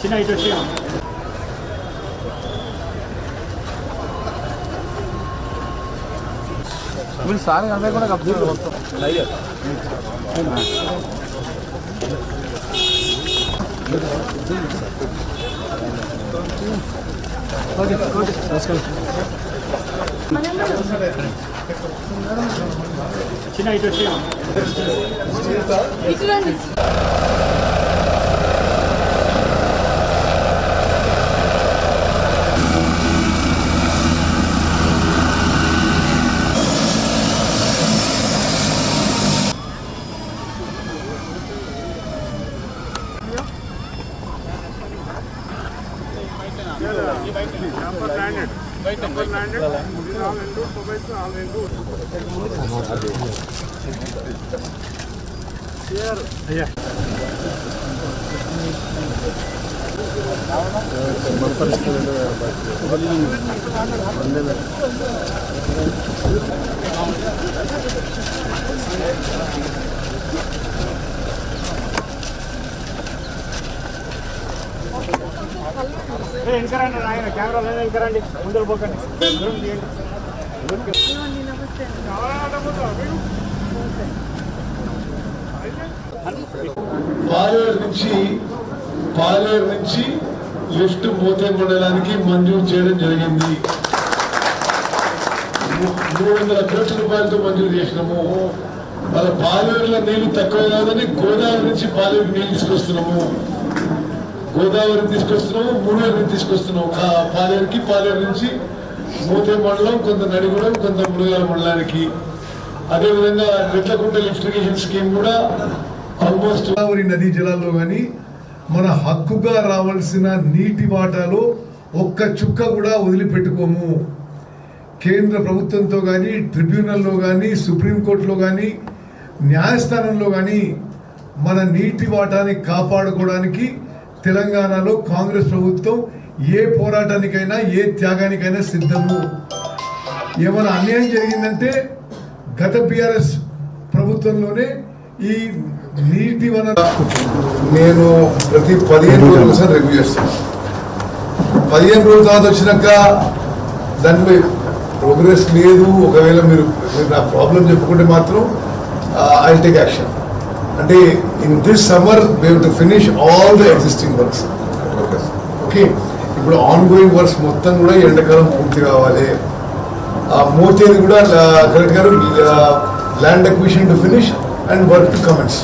చిన్న ఇటు వచ్చి మీరు సార్ అందరూ కూడా కలుపుతున్నారు మొత్తం ఓకే ఓకే నమస్కారం చిన్న ఇటు వచ్చి వెనకరండి ఆయన కెమెరా లేదా వెనకరండి ముందర పోకండి పాలేరు నుంచి లిఫ్ట్ మోతే మండలానికి మంజూరు చేయడం జరిగింది. 300 కోట్ల రూపాయలతో మంజూరు చేసినాము. మన పాలేరులో నీళ్లు తక్కువ కాదని గోదావరి నుంచి పాలేరుకి నీళ్లు తీసుకొస్తున్నాము. గోదావరి తీసుకొస్తున్నాము, మునుగోడు తీసుకొస్తున్నాము. పాలేరు నుంచి మోతే మండలం, కొంత నడిగూడెం, కొంత మునుగోడు మండలానికి. అదేవిధంగా రెట్లకుంట లిఫ్ట్ ఇరిగేషన్ స్కీమ్ కూడా ఆల్మోస్ట్ గోదావరి నదీ జలాల్లో కానీ మన హక్కుగా రావాల్సిన నీటి వాటాలో ఒక్క చుక్క కూడా వదిలిపెట్టుకోము. కేంద్ర ప్రభుత్వంతో కానీ, ట్రిబ్యునల్లో కానీ, సుప్రీంకోర్టులో కానీ, న్యాయస్థానంలో కానీ మన నీటి వాటాని కాపాడుకోవడానికి తెలంగాణలో కాంగ్రెస్ ప్రభుత్వం ఏ పోరాటానికైనా, ఏ త్యాగానికైనా సిద్ధము. ఏమైనా అన్యాయం జరిగిందంటే గత బీఆర్ఎస్ ప్రభుత్వంలోనే ఈ నీటి వనరు నేను ప్రతి 15 రోజులు ఒకసారి రివ్యూ చేస్తాను. 15 రోజుల తర్వాత వచ్చినాక దానిపై ప్రోగ్రెస్ లేదు, ఒకవేళ మీరు నా ప్రాబ్లం చెప్పుకుంటే మాత్రం ఐ టేక్ యాక్షన్. అంటే in this summer we have to finish all the existing works. Okay, ఇప్పుడు ఆన్ గోయింగ్ వర్క్స్ మొత్తం కూడా ఎండాకాలం పూర్తి కావాలి. మోతేది కూడా కలెక్టర్ గారు land acquisition to finish and work to commence.